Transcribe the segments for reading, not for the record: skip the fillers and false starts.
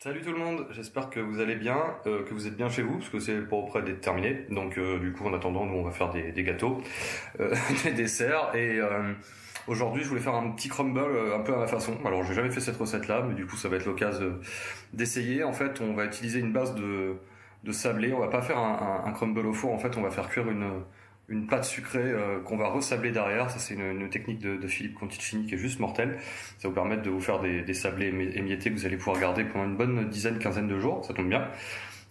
Salut tout le monde, j'espère que vous allez bien, que vous êtes bien chez vous, parce que c'est pour près d'être terminé. Donc du coup en attendant, nous on va faire des gâteaux, des desserts, et aujourd'hui je voulais faire un petit crumble un peu à ma façon. Alors j'ai jamais fait cette recette là, mais du coup ça va être l'occasion d'essayer. En fait on va utiliser une base de sablé, on va pas faire un crumble au four, en fait on va faire cuire une pâte sucrée qu'on va ressabler derrière. Ça c'est une technique de Philippe Conticini qui est juste mortelle. Ça va vous permettre de vous faire des sablés émiettés que vous allez pouvoir garder pendant une bonne quinzaine de jours, ça tombe bien.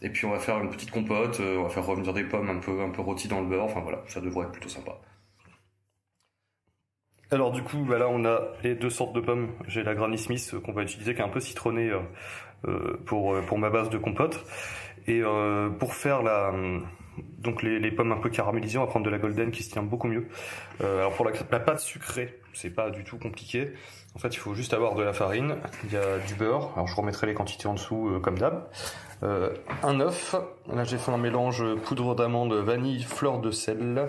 Et puis on va faire une petite compote, on va faire revenir des pommes un peu rôties dans le beurre, enfin voilà, ça devrait être plutôt sympa. Alors du coup, là on a les deux sortes de pommes. J'ai la Granny Smith qu'on va utiliser, qui est un peu citronnée pour ma base de compote. Et pour faire donc les pommes un peu caramélisées, on va prendre de la Golden qui se tient beaucoup mieux. Alors pour la pâte sucrée, c'est pas du tout compliqué. En fait, il faut juste avoir de la farine, il y a du beurre. Alors je remettrai les quantités en dessous comme d'hab. Un œuf. Là j'ai fait un mélange poudre d'amande, vanille, fleur de sel.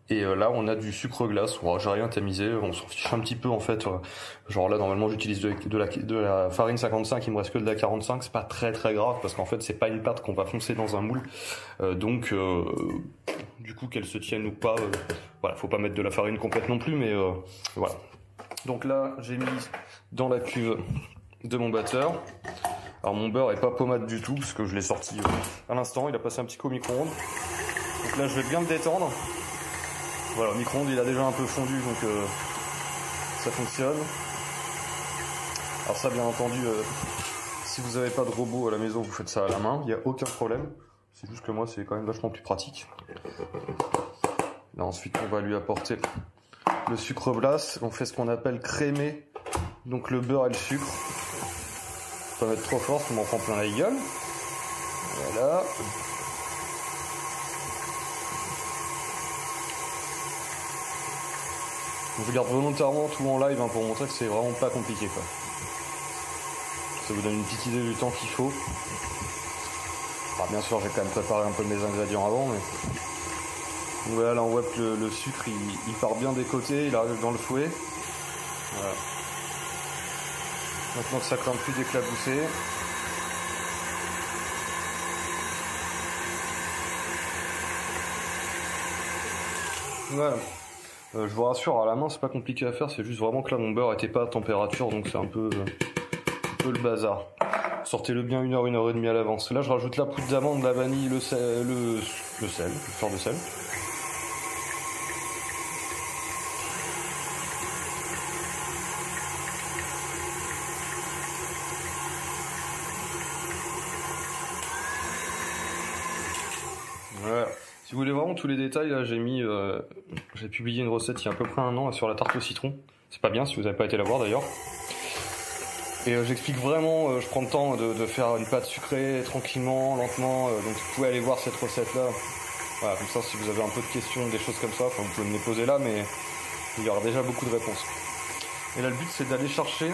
Et là, on a du sucre glace. Bon, j'ai rien tamisé, on s'en fiche un petit peu en fait. Genre là, normalement, j'utilise de la farine 55, il me reste que de la 45. C'est pas très grave parce qu'en fait, c'est pas une pâte qu'on va foncer dans un moule. Donc, du coup, qu'elle se tienne ou pas, voilà, faut pas mettre de la farine complète non plus, mais voilà. Donc là, j'ai mis dans la cuve de mon batteur. Alors mon beurre est pas pommade du tout parce que je l'ai sorti à l'instant. Il a passé un petit coup au micro-ondes. Donc là, je vais bien le détendre. Voilà, le micro-ondes il a déjà un peu fondu, donc ça fonctionne. Alors ça, bien entendu, si vous n'avez pas de robot à la maison, vous faites ça à la main, il n'y a aucun problème. C'est juste que moi, c'est quand même vachement plus pratique. Là, ensuite, on va lui apporter le sucre glace. On fait ce qu'on appelle crémer, donc le beurre et le sucre. Faut pas mettre trop fort, on m'en prend plein la gueule. Voilà. Je garde volontairement tout en live pour montrer que c'est vraiment pas compliqué quoi. Ça vous donne une petite idée du temps qu'il faut. Alors, bien sûr j'ai quand même préparé un peu mes ingrédients avant, mais voilà, là on voit que le sucre il part bien des côtés, il arrive dans le fouet. Voilà. Maintenant que ça craint plus d'éclabousser. Voilà. Je vous rassure, à la main c'est pas compliqué à faire, c'est juste vraiment que là mon beurre était pas à température, donc c'est un peu le bazar. Sortez-le bien une heure et demie à l'avance. Là je rajoute la poudre d'amande, la vanille, le sel, le fleur de sel. Voilà. Si vous voulez vraiment tous les détails, là j'ai publié une recette il y a à peu près un an là, sur la tarte au citron. C'est pas bien si vous n'avez pas été la voir d'ailleurs. Et j'explique vraiment, je prends le temps de faire une pâte sucrée tranquillement, lentement. Donc vous pouvez aller voir cette recette là. Voilà, comme ça si vous avez un peu de questions, des choses comme ça, vous pouvez me les poser là, mais il y aura déjà beaucoup de réponses. Et là le but c'est d'aller chercher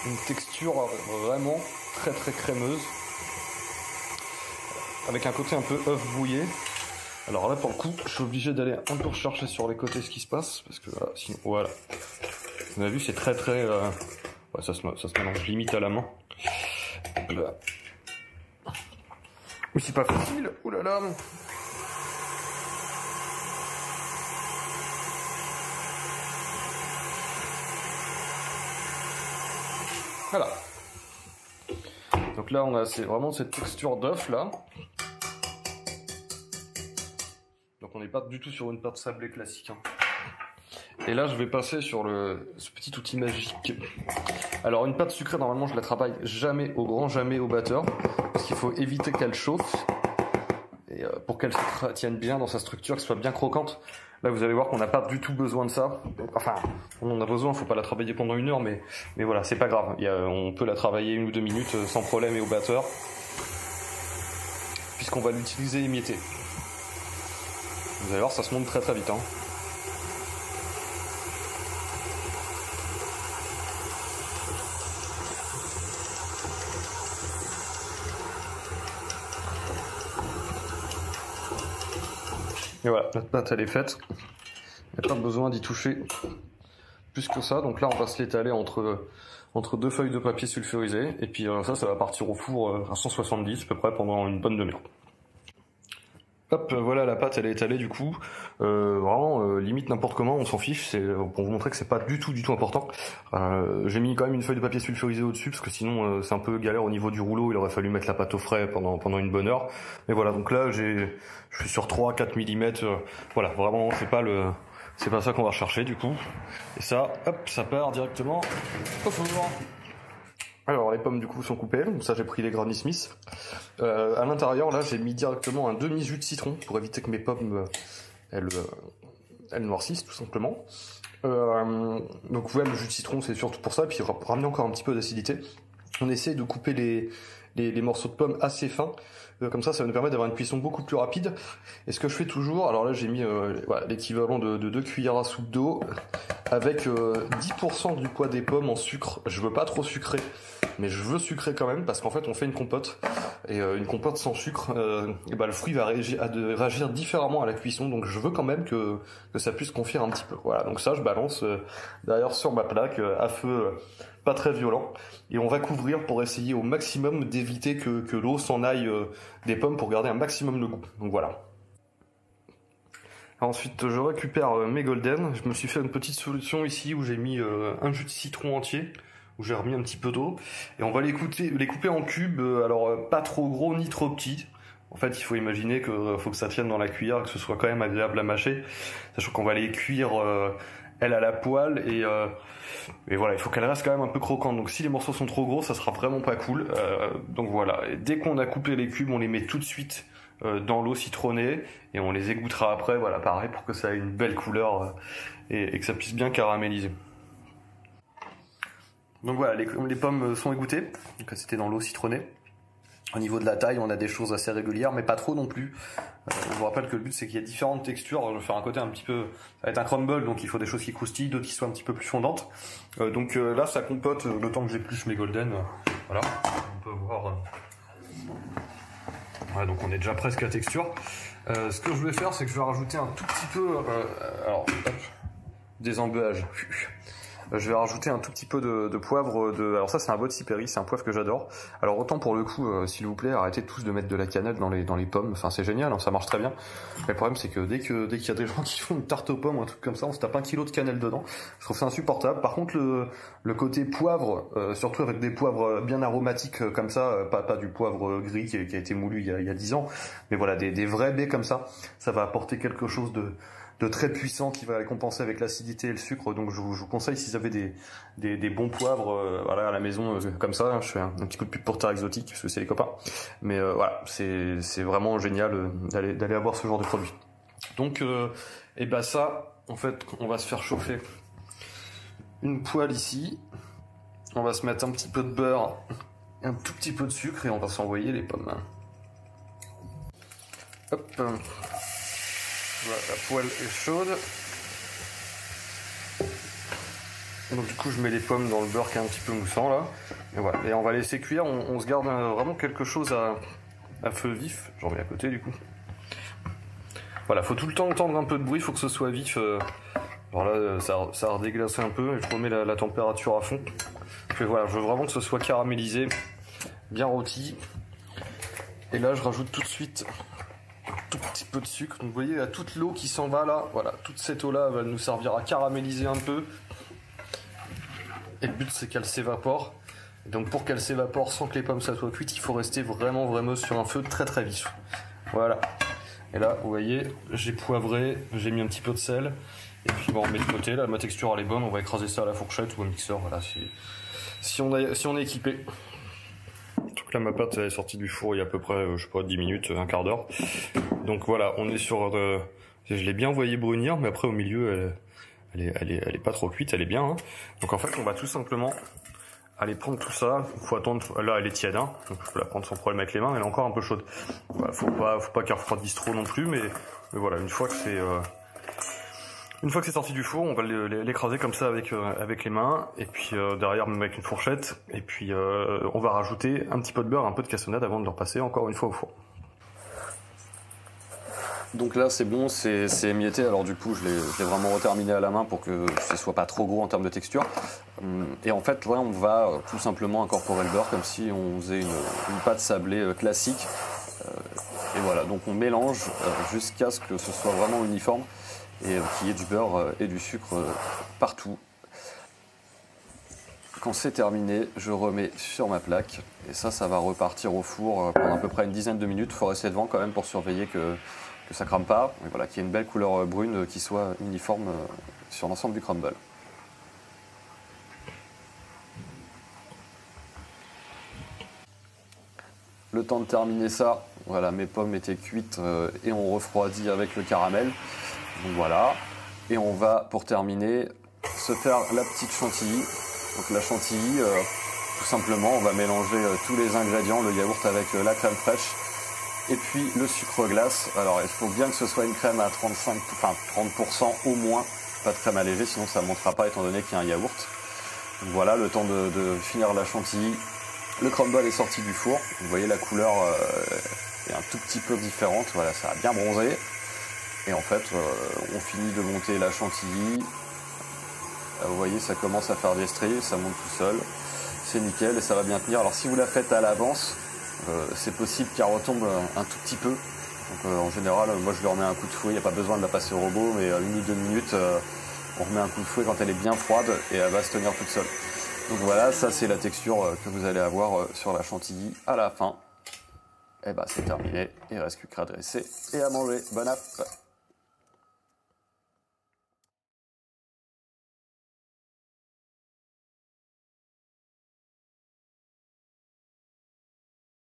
une texture vraiment très crémeuse, avec un côté un peu œuf brouillé. Alors là pour le coup je suis obligé d'aller un peu rechercher sur les côtés ce qui se passe, parce que sinon, voilà, vous avez vu c'est très ouais, ça se mélange limite à la main. Là. Mais c'est pas facile, oulala. Voilà. Donc là on a vraiment cette texture d'œuf là. Donc on n'est pas du tout sur une pâte sablée classique. Et là je vais passer sur ce petit outil magique. Alors une pâte sucrée normalement je la travaille jamais au batteur, parce qu'il faut éviter qu'elle chauffe, et pour qu'elle se tienne bien dans sa structure, qu'elle soit bien croquante. Là vous allez voir qu'on n'a pas du tout besoin de ça. Enfin on en a besoin, faut pas la travailler pendant une heure, mais voilà, c'est pas grave. On peut la travailler 1 ou 2 minutes sans problème et au batteur, puisqu'on va l'utiliser émietté. Vous allez voir, ça se monte très vite. Et voilà, notre pâte elle est faite. Il n'y a pas besoin d'y toucher plus que ça. Donc là, on va se l'étaler entre deux feuilles de papier sulfurisé. Et puis ça va partir au four à 170 à peu près pendant une bonne demi-heure. Hop, voilà, la pâte elle est étalée du coup. Vraiment, limite n'importe comment, on s'en fiche. C'est pour vous montrer que c'est pas du tout important. J'ai mis quand même une feuille de papier sulfurisé au-dessus parce que sinon c'est un peu galère au niveau du rouleau. Il aurait fallu mettre la pâte au frais pendant une bonne heure. Mais voilà, donc là je suis sur 3-4 mm. Voilà, vraiment c'est pas ça qu'on va rechercher du coup. Et ça, hop, ça part directement au four. Alors les pommes du coup sont coupées, donc ça j'ai pris les Granny Smith. À l'intérieur là j'ai mis directement un demi-jus de citron pour éviter que mes pommes elles noircissent tout simplement. Donc ouais, le jus de citron c'est surtout pour ça, et puis pour ramener encore un petit peu d'acidité. On essaie de couper les morceaux de pommes assez fins, comme ça va nous permettre d'avoir une cuisson beaucoup plus rapide. Et ce que je fais toujours, alors là j'ai mis voilà, l'équivalent de 2 cuillères à soupe d'eau avec 10% du poids des pommes en sucre. Je veux pas trop sucrer, mais je veux sucrer quand même parce qu'en fait on fait une compote, et une compote sans sucre, et le fruit va réagir différemment à la cuisson, donc je veux quand même que ça puisse confire un petit peu. Voilà, donc ça je balance derrière sur ma plaque à feu pas très violent, et on va couvrir pour essayer au maximum d'éviter que l'eau s'en aille des pommes pour garder un maximum le goût. Donc voilà. Ensuite, je récupère mes golden. Je me suis fait une petite solution ici où j'ai mis un jus de citron entier, où j'ai remis un petit peu d'eau, et on va les couper en cubes, alors pas trop gros ni trop petits. En fait, il faut imaginer que faut que ça tienne dans la cuillère, que ce soit quand même agréable à mâcher, sachant qu'on va les cuire elle à la poêle, et voilà, il faut qu'elle reste quand même un peu croquante. Donc si les morceaux sont trop gros, ça sera vraiment pas cool. Donc voilà, et dès qu'on a coupé les cubes, on les met tout de suite dans l'eau citronnée, et on les égouttera après, voilà, pareil, pour que ça ait une belle couleur et que ça puisse bien caraméliser. Donc voilà, les pommes sont égouttées, donc c'était dans l'eau citronnée. Au niveau de la taille, on a des choses assez régulières, mais pas trop non plus. Je vous rappelle que le but c'est qu'il y a différentes textures. Je vais faire un côté un petit peu, ça va être un crumble, donc il faut des choses qui croustillent, d'autres qui soient un petit peu plus fondantes. Donc là, ça compote le temps que j'épluche mes golden. Voilà, on peut voir. Voilà, donc on est déjà presque à texture. Ce que je vais faire, c'est que je vais rajouter un tout petit peu, alors hop, des embeuages. Je vais rajouter un tout petit peu de poivre. Alors ça c'est un Botsiperi, c'est un poivre que j'adore. Alors autant pour le coup, s'il vous plaît, arrêtez tous de mettre de la cannelle dans les pommes. Enfin c'est génial, hein, ça marche très bien. Mais le problème c'est que dès qu'il y a des gens qui font une tarte aux pommes ou un truc comme ça, on se tape 1 kilo de cannelle dedans. Je trouve ça insupportable. Par contre le côté poivre, surtout avec des poivres bien aromatiques comme ça, pas du poivre gris qui a été moulu il y a 10 ans, mais voilà, des vrais baies comme ça va apporter quelque chose de très puissant qui va compenser avec l'acidité et le sucre. Donc je vous conseille, si vous avez des bons poivres voilà, à la maison comme ça, hein, je fais un petit coup de pub pour Terre Exotique parce que c'est les copains, mais voilà, c'est vraiment génial d'aller avoir ce genre de produit. Donc et ben ça, en fait, on va se faire chauffer une poêle ici, on va se mettre un petit peu de beurre, un tout petit peu de sucre, et on va s'envoyer les pommes. Hop. Voilà, la poêle est chaude. Donc du coup je mets les pommes dans le beurre qui est un petit peu moussant là. Et voilà. Et on va laisser cuire, on se garde vraiment quelque chose à feu vif. J'en mets à côté du coup. Voilà, faut tout le temps entendre un peu de bruit, faut que ce soit vif. Alors là ça a redéglacé un peu, et je remets la température à fond. Et voilà, je veux vraiment que ce soit caramélisé, bien rôti. Et là je rajoute tout de suite tout petit peu de sucre. Donc vous voyez, il y a toute l'eau qui s'en va là, voilà, toute cette eau là va nous servir à caraméliser un peu, et le but c'est qu'elle s'évapore. Et donc pour qu'elle s'évapore sans que les pommes soient cuites, il faut rester vraiment sur un feu très très vif. Voilà, et là vous voyez, j'ai poivré, j'ai mis un petit peu de sel, et puis bon, on met de côté. Là ma texture elle est bonne, on va écraser ça à la fourchette ou au mixeur, voilà, si on est équipé. Donc là ma pâte elle est sortie du four il y a à peu près je sais pas 10 minutes, un quart d'heure. Donc voilà, on est sur je l'ai bien envoyé brunir, mais après au milieu elle est pas trop cuite, elle est bien, hein. Donc en fait on va tout simplement aller prendre tout ça. Faut attendre, là elle est tiède, hein, donc je peux la prendre sans problème avec les mains, elle est encore un peu chaude. Voilà, faut pas qu'elle refroidisse trop non plus, mais voilà, une fois que c'est sorti du four, on va l'écraser comme ça avec les mains, et puis derrière même avec une fourchette, et puis on va rajouter un petit peu de beurre, un peu de cassonade avant de le repasser encore une fois au four. Donc là c'est bon, c'est émietté, alors du coup je l'ai vraiment reterminé à la main pour que ce soit pas trop gros en termes de texture. Et en fait là on va tout simplement incorporer le beurre comme si on faisait une pâte sablée classique. Et voilà, donc on mélange jusqu'à ce que ce soit vraiment uniforme et qu'il y ait du beurre et du sucre partout. Quand c'est terminé, je remets sur ma plaque et ça va repartir au four pendant à peu près une dizaine de minutes. Il faut rester devant quand même pour surveiller que ça crame pas, et voilà, qu'il y ait une belle couleur brune qui soit uniforme sur l'ensemble du crumble. Le temps de terminer ça, voilà, mes pommes étaient cuites et on refroidit avec le caramel. Donc voilà, et on va pour terminer se faire la petite chantilly. Donc la chantilly, tout simplement, on va mélanger tous les ingrédients, le yaourt avec la crème fraîche. Et puis le sucre glace, alors il faut bien que ce soit une crème à 30% au moins, pas de crème allégée, sinon ça ne montera pas étant donné qu'il y a un yaourt. Donc voilà, le temps de finir la chantilly, le crumble est sorti du four, vous voyez la couleur est un tout petit peu différente, voilà, ça a bien bronzé. Et en fait, on finit de monter la chantilly, vous voyez ça commence à faire des stries, ça monte tout seul, c'est nickel et ça va bien tenir. Alors si vous la faites à l'avance, c'est possible qu'elle retombe un tout petit peu. Donc, en général, moi je lui remets un coup de fouet, il n'y a pas besoin de la passer au robot, mais 1 ou 2 minutes, on remet un coup de fouet quand elle est bien froide et elle va se tenir toute seule. Donc voilà, ça c'est la texture que vous allez avoir sur la chantilly à la fin. Et bah c'est terminé, il ne reste plus qu'à dresser et à manger. Bon app.